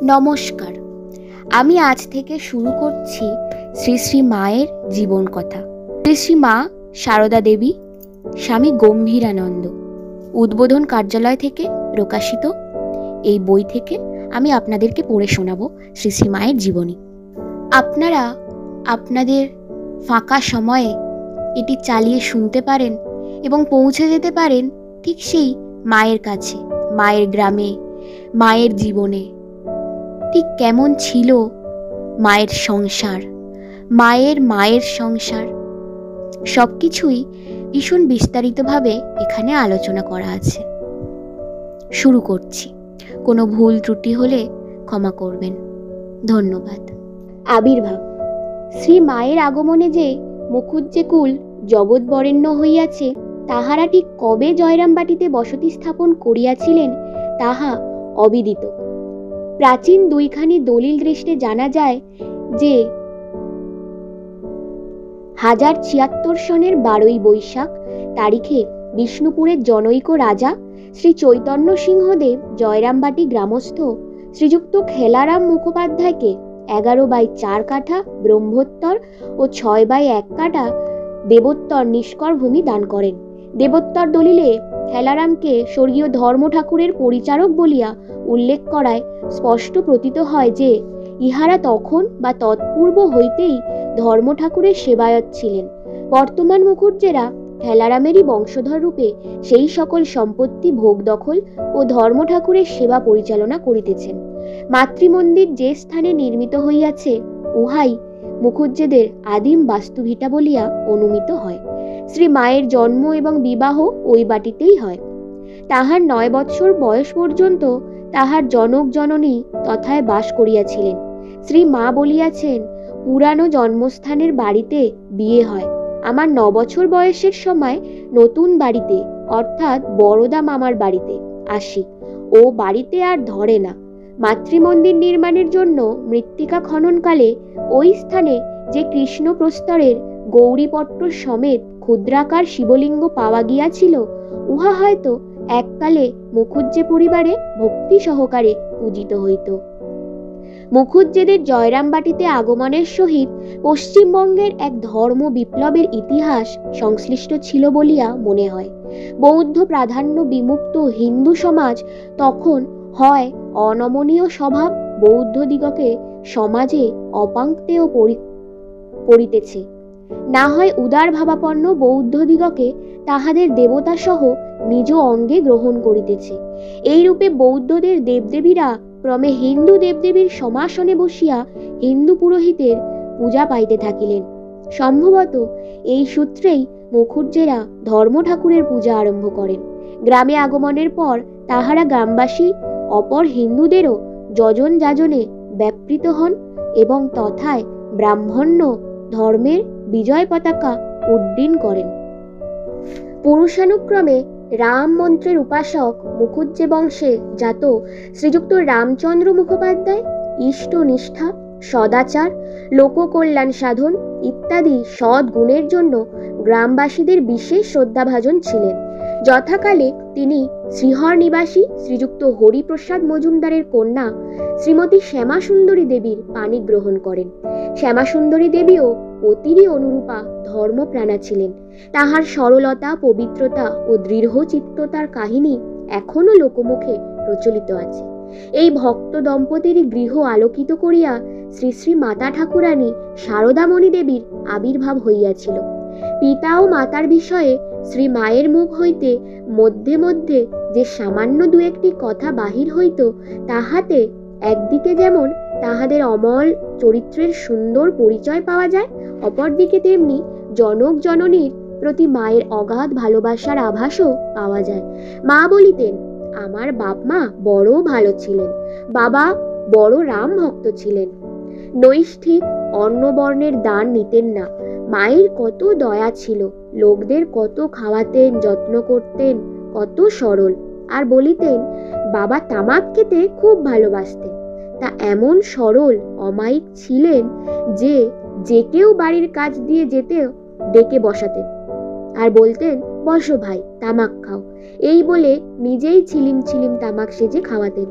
নমস্কার। আমি আজ থেকে শুরু করছি শ্রী শ্রী মায়ের জীবন কথা। শ্রী শ্রী মা সারদা দেবী, স্বামী গম্ভীরানন্দ, উদ্বোধন কার্যালয় থেকে প্রকাশিত এই বই থেকে আমি আপনাদেরকে পড়ে শোনাবো শ্রী শ্রী মায়ের জীবনী। আপনারা আপনাদের ফাঁকা সময়ে এটি চালিয়ে শুনতে পারেন এবং পৌঁছে যেতে পারেন ঠিক সেই মায়ের কাছে, মায়ের গ্রামে, মায়ের জীবনে। ঠিক কেমন ছিল মায়ের সংসার, মায়ের সংসার, সব কিছুই ভীষণ বিস্তারিতভাবে এখানে আলোচনা করা আছে। শুরু করছি। কোনো ভুল ত্রুটি হলে ক্ষমা করবেন। ধন্যবাদ। আবির্ভাব। শ্রী মায়ের আগমনে যে মুখুজ্জেকুল জগৎবরেণ্য হইয়াছে, তাহারা ঠিক কবে জয়রামবাটিতে বসতি স্থাপন করিয়াছিলেন তাহা অবিদিত। প্রাচীন দুইখানি দলিল দৃষ্টে জানা যায় যে 1076 সনের 12ই বৈশাখ তারিখে বিষ্ণুপুরের জনৈক রাজা শ্রী চৈতন্য সিংহদেব জয়রামবাটি গ্রামস্থ শ্রীযুক্ত খেলারাম মুখোপাধ্যায়কে 11/4 কাঠা ব্রহ্মোত্তর ও 6/1 কাঠা দেবোত্তর নিষ্কর ভূমি দান করেন। দেবোত্তর দলিলে খেলারামকে স্বর্গীয় ধর্ম ঠাকুরের পরিচারক বলিয়া উল্লেখ করায় স্পষ্ট প্রতীত হয় যে ইহারা তখন বা তৎপূর্ব হইতেই ধর্ম ঠাকুরের সেবায়ত ছিলেন। বর্তমান মুখুজ্জেরা খেলারামেরই বংশধর রূপে সেই সকল সম্পত্তি ভোগ দখল ও ধর্ম ঠাকুরের সেবা পরিচালনা করিতেছেন। মাতৃমন্দির যে স্থানে নির্মিত হইয়াছে, উহাই মুখুজ্জেদের আদিম বাস্তুভিটা বলিয়া অনুমিত হয়। শ্রী মায়ের জন্ম এবং বিবাহ ওই বাটিতেই হয়। তাহার 9 বৎসর বয়স পর্যন্ত তাহার জনক জননী তথায় বাস করিয়াছিলেন। শ্রী মা বলিয়াছেন, পুরানো জন্মস্থানের বাড়িতে বিয়ে হয়। আমার 9 বছর বয়সের সময় নতুন বাড়িতে অর্থাৎ বড়দা মামার বাড়িতে আসি। ও বাড়িতে আর ধরে না। মাতৃমন্দির নির্মাণের জন্য মৃত্তিকা খননকালে ওই স্থানে যে কৃষ্ণ প্রস্তরের গৌরীপট্ট সমেত ক্ষুদ্রাকার শিবলিঙ্গ পাওয়া গিয়াছিল, উহা হয়তো এককালে মুখুজ্জে পরিবারে ভক্তি সহকারে পূজিত হইত। মুখুজ্জেদের জয়রামবাটিতে আগমনের সহিত পশ্চিমবঙ্গের এক ধর্ম বিপ্লবের ইতিহাস সংশ্লিষ্ট ছিল বলিয়া মনে হয়। বৌদ্ধ প্রাধান্য বিমুক্ত হিন্দু সমাজ তখন হয় অনমনীয় স্বভাব বৌদ্ধ দিগকে সমাজে অপাঙ্ক্তেয় পড়িতেছে, না হয় উদার ভাবাপন্ন বৌদ্ধ দিগকে তাহাদের দেবতা সহ নিজ অঙ্গে গ্রহণ করিতেছে। এই রূপে বৌদ্ধদের দেবদেবীরা ক্রমে হিন্দু দেবদেবীর সমাসনে বসিয়া হিন্দু পুরোহিতের পূজা পাইতে থাকিলেন। সম্ভবত এই সূত্রেই মুখুজ্জেরা ধর্ম ঠাকুরের পূজা আরম্ভ করেন। গ্রামে আগমনের পর তাহারা গ্রামবাসী অপর হিন্দুদেরও যজন যাজনে ব্যাপৃত হন এবং তথায় ব্রাহ্মণ্য ধর্মের বিজয় পতাকা উড্ডীন করেন। পুরুষানুক্রমে রাম মন্ত্রের উপাসক মুখুজ্জে বংশে জাত শ্রীযুক্ত রামচন্দ্র মুখোপাধ্যায় ইষ্ট নিষ্ঠা, সদাচার, লোককল্যাণ সাধন ইত্যাদি সৎ গুণের জন্য গ্রামবাসীদের বিশেষ শ্রদ্ধাভাজন ছিলেন। যথাকালে তিনি শ্রীহর নিবাসী শ্রীযুক্ত হরিপ্রসাদ মজুমদারের কন্যা শ্রীমতী শ্যামাসুন্দরী দেবীর পাণি গ্রহণ করেন। শ্যামাসুন্দরী দেবীও অতিরই অনুরূপা ধর্মপ্রাণা ছিলেন। তাহার সরলতা, পবিত্রতা ও দৃঢ়চিত্ততার কাহিনী এখনো লোকমুখে প্রচলিত আছে। এই ভক্ত দম্পতির গৃহ আলোকিত করিয়া শ্রী শ্রী মাতা ঠাকুরানী শারদামণি দেবীর আবির্ভাব হইয়াছিল। পিতা ও মাতার বিষয়ে শ্রী মায়ের মুখ হইতে মধ্যে মধ্যে যে সামান্য 2-1টি কথা বাহির হইত, তাহাতে একদিকে যেমন তাহাদের অমল চরিত্রের সুন্দর পরিচয় পাওয়া যায়, অপরদিকে তেমনি জনক জননীর প্রতি মায়ের অগাধ ভালোবাসার আভাসও পাওয়া যায়। মা বলিতেন, আমার বাপ মা বড় ভালো ছিলেন, বাবা বড় রাম ভক্ত ছিলেন, নৈষ্ঠিক অন্নবর্ণের দান নিতেন না, মায়ের কত দয়া ছিল, লোকদের কত খাওয়াতেন, যত্ন করতেন, কত সরল। আর বলিতেন, বাবা তামাক খেতে খুব ভালোবাসতেন, তা এমন সরল অমায়িক ছিলেন যে যে কেউ বাড়ির কাজ দিয়ে যেতে ডেকে বসাতেন আর বলতেন, বসো ভাই, তামাক খাও। এই বলে নিজেই ছিলিম ছিলিম তামাক সেজে খাওয়াতেন।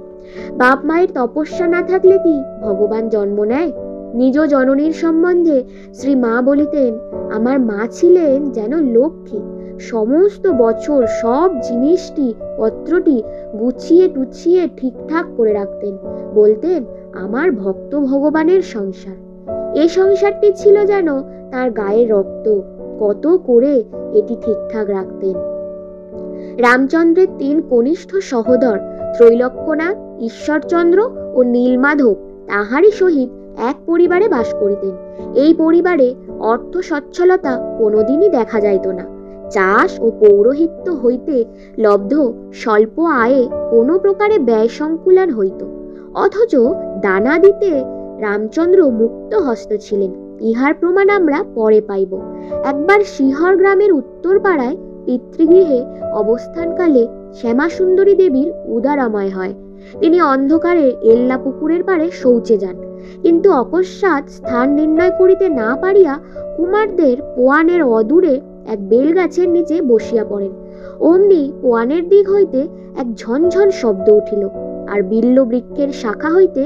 বাপ মায়ের তপস্যা না থাকলে কি ভগবান জন্ম নেয়? নিজ জননীর সম্বন্ধে শ্রী মা বলিতেন, আমার মা ছিলেন যেন লক্ষ্মী, সমস্ত বছর সব জিনিসটি পত্রটি গুছিয়ে টুছিয়ে ঠিকঠাক করে রাখতেন। বলতেন, আমার ভক্ত ভগবানের সংসার। এই সংসারটি ছিল যেন তার গায়ের রক্ত, কত করে এটি ঠিকঠাক রাখতেন। রামচন্দ্রের 3 কনিষ্ঠ সহোদর ত্রৈলোক্যনাথ, ঈশ্বরচন্দ্র ও নীলমাধব তাহারই সহিত এক পরিবারে বাস করিতেন। এই পরিবারে অর্থ সচ্ছলতা কোনোদিনই দেখা যাইত না। চাষ ও পৌরোহিত্য হইতে লব্ধ স্বল্প আয়ে কোনো প্রকারে ব্যয় সংকুলান হইত। অথচ দানা দিতে রামচন্দ্র মুক্ত হস্ত ছিলেন। ইহার প্রমাণ আমরা পরে পাইব। একবার শিহর গ্রামের উত্তর পাড়ায় পিতৃগৃহে অবস্থানকালে শ্যামাসুন্দরী দেবীর উদারাময় হয়। তিনি অন্ধকারে এল্লা পুকুরের পাড়ে শৌচে যান, কিন্তু অকস্মাৎ স্থান নির্ণয় করিতে না পারিয়া কুমারদের পোয়ানের অদূরে এক বেলগাছের নিচে বসিয়া পড়েন। অমনি পোয়ানের দিক হইতে এক ঝনঝন শব্দ উঠিল, আর বিল্ল বৃক্ষের শাখা হইতে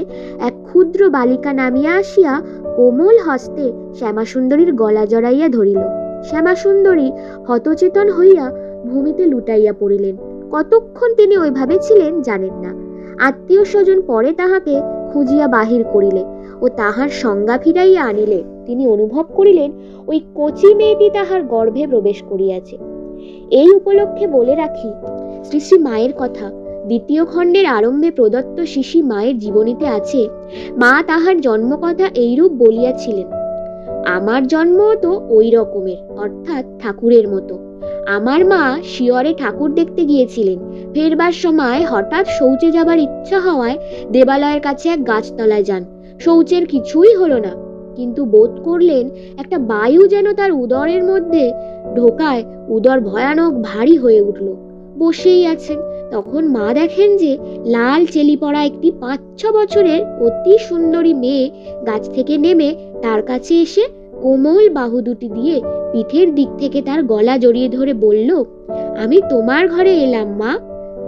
এক ক্ষুদ্র বালিকা নামিয়া আসিয়া কোমল হস্তে শ্যামাসুন্দরীর গলা জড়াইয়া ধরিল। শ্যামাসুন্দরী হতচেতন হইয়া ভূমিতে লুটাইয়া পড়িলেন। কতক্ষণ তিনি ওইভাবে ছিলেন জানেন না। আত্মীয় স্বজন পরে তাহাকে খুঁজিয়া বাহির করিলে ও তাহার সংজ্ঞা ফিরাইয়া আনিলে তিনি অনুভব করিলেন ওই কচি মেয়েটি তাহার গর্ভে প্রবেশ করিয়াছে। এই উপলক্ষে বলে রাখি, শ্রী শ্রী মায়ের কথা 2য় খণ্ডের আরম্ভে প্রদত্ত শিশি মায়ের জীবনীতে আছে। মা তাহার জন্মকথা এইরূপ বলিয়াছিলেন, আমার জন্ম তো ওই রকমের, অর্থাৎ ঠাকুরের মতো। আমার মা শিয়রে ঠাকুর দেখতে গিয়েছিলেন। ফেরবার সময় হঠাৎ শৌচে যাবার ইচ্ছা হওয়ায় দেবালয়ের কাছে এক গাছতলায় যান। শৌচের কিছুই হলো না, কিন্তু বোধ করলেন একটা বায়ু যেন তার উদরের মধ্যে ঢোকায় উদর ভয়ানক ভারী হয়ে উঠল। বসেই আছেন, তখন মা দেখেন যে লাল চেলি পড়া একটি 5-6 বছরের অতি সুন্দরী মেয়ে গাছ থেকে নেমে তার কাছে এসে কোমল বাহু দুটি দিয়ে পিঠের দিক থেকে তার গলা জড়িয়ে ধরে বলল, আমি তোমার ঘরে এলাম মা।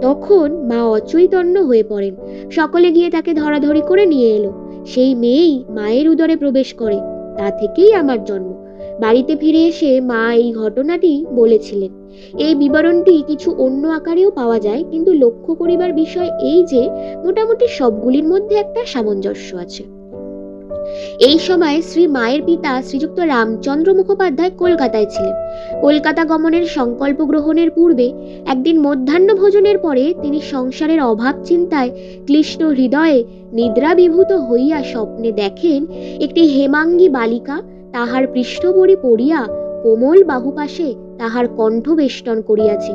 তখন মা অচৈতন্য হয়ে পড়েন। সকলে গিয়ে তাকে ধরাধরি করে নিয়ে এলো। সেই মেয়েই মায়ের উদরে প্রবেশ করে। তা থেকেই আমার জন্ম। বাড়িতে ফিরে এসে মা এই ঘটনাটি বলেছিলেন। এই বিবরণটি কিছু অন্য আকারেও পাওয়া যায়, কিন্তু লক্ষ্য করিবার বিষয় এই যে মোটামুটি সবগুলির মধ্যে একটা সামঞ্জস্য আছে। এই সময় শ্রী মায়ের পিতা শ্রীযুক্ত রামচন্দ্র মুখোপাধ্যায় কলকাতায় ছিলেন। কলকাতা গমনের সংকল্প গ্রহণের পূর্বে একদিন মধ্যাহ্ন ভোজনের পরে তিনি সংসারের অভাব চিন্তায় ক্লিষ্ট হৃদয়ে নিদ্রাবিভূত হইয়া স্বপ্নে দেখেন একটি হেমাঙ্গী বালিকা তাহার পৃষ্ঠবরী পড়িয়া কোমল বাহুপাশে তাহার কণ্ঠ বেষ্টন করিয়াছে।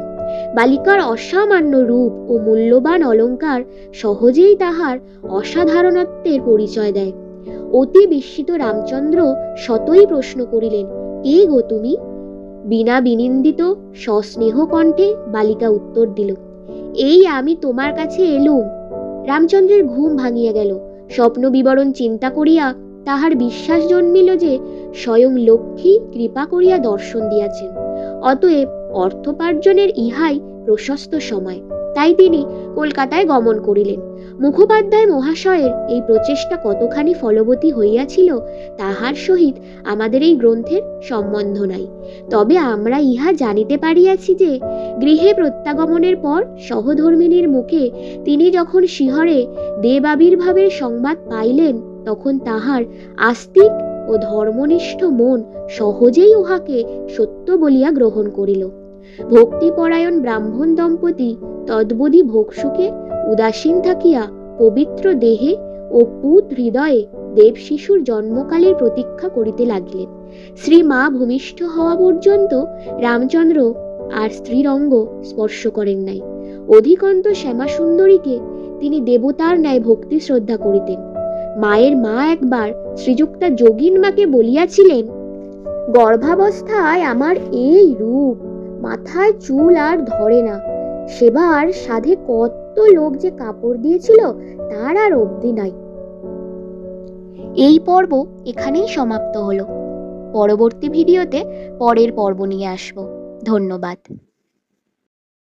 বালিকার অসামান্য রূপ ও মূল্যবান অলঙ্কার সহজেই তাহার অসাধারণত্বের পরিচয় দেয়। অতি বিস্মিত রামচন্দ্র শতই প্রশ্ন করিলেন, কে গো তুমি? বিনা বিনিন্দিত সস্নেহ কণ্ঠে বালিকা উত্তর দিল, এই আমি তোমার কাছে এলুম। রামচন্দ্রের ঘুম ভাঙিয়া গেল। স্বপ্ন বিবরণ চিন্তা করিয়া তাহার বিশ্বাস জন্মিল যে স্বয়ং লক্ষ্মী কৃপা করিয়া দর্শন দিয়াছেন। অতএব অর্থোপার্জনের ইহাই প্রশস্ত সময়। তাই তিনি কলকাতায় গমন করিলেন। মুখোপাধ্যায় মহাশয়ের এই প্রচেষ্টা কতখানি ফলবতী হইয়াছিল তাহার সহিত আমাদের এই গ্রন্থের সম্বন্ধ নাই। তবে আমরা ইহা জানিতে পারিয়াছি যে গৃহে প্রত্যাগমনের পর সহধর্মিণীর মুখে তিনি যখন শিহরে দেব আবির্ভাবের সংবাদ পাইলেন, তখন তাহার আস্তিক ও ধর্মনিষ্ঠ মন সহজেই উহাকে সত্য বলিয়া গ্রহণ করিল। ভক্তিপরায়ণ ব্রাহ্মণ দম্পতি তদ্বদি ভোগসুখে উদাসীন থাকিয়া পবিত্র দেহে ও পুত হৃদয়ে দেব শিশুর জন্মকালের প্রতীক্ষা করিতে লাগিলেন। শ্রী মা ভূমিষ্ঠ হওয়া পর্যন্ত রামচন্দ্র আর স্ত্রীর অঙ্গ স্পর্শ করেন নাই। অধিকন্ত শ্যামাসুন্দরীকে তিনি দেবতার ন্যায় ভক্তি শ্রদ্ধা করিতেন। মায়ের মা একবার শ্রীযুক্তা যোগিনমাকে বলিয়াছিলেন, গর্ভাবস্থায় আমার এই রূপ, মাথায় চুল আর ধরে না। সেবার সাধে কত লোক যে কাপড় দিয়েছিল তার আর অবধি নাই। এই পর্ব এখানেই সমাপ্ত হলো। পরবর্তী ভিডিওতে পরের পর্ব নিয়ে আসবো। ধন্যবাদ।